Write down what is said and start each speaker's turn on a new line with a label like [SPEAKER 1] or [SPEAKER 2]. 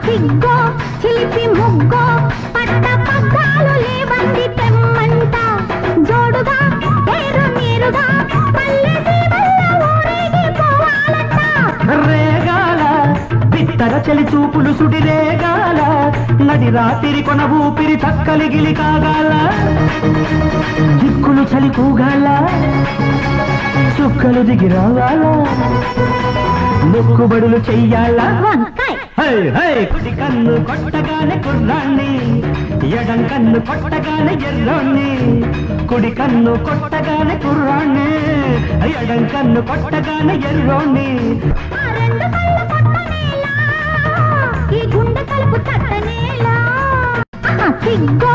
[SPEAKER 1] సిగ్గో చిలిపి ముగ్గో పట్ట పగ్గాలు లేవంది తెమ్మంట జోడుగా పేరు నీరుగా పల్లె జీవల్ల ఊరేగి పోవాలంట
[SPEAKER 2] రేగాల బిత్తర చలి చూపులు సుడి రేగాల నడి రాత్రి కొన ఊపిరి తక్కలిగిలి కాగాల దిక్కులు చలి కూగాల చుక్కలు దిగి రావాల మొక్కుబడులు చెయ్యాలా కుడి కన్ను కొట్టగానే కుర్రాన్ని ఎడం కన్ను కొట్టగానే ఎర్రోణ్ణి కుడి కన్ను కొట్టగానే కుర్రాన్ని ఎడం కన్ను కొట్టగానే ఎర్రోణ్ణి
[SPEAKER 1] ఈ గుండె కలుపు తట్టనేలా సిగ్గో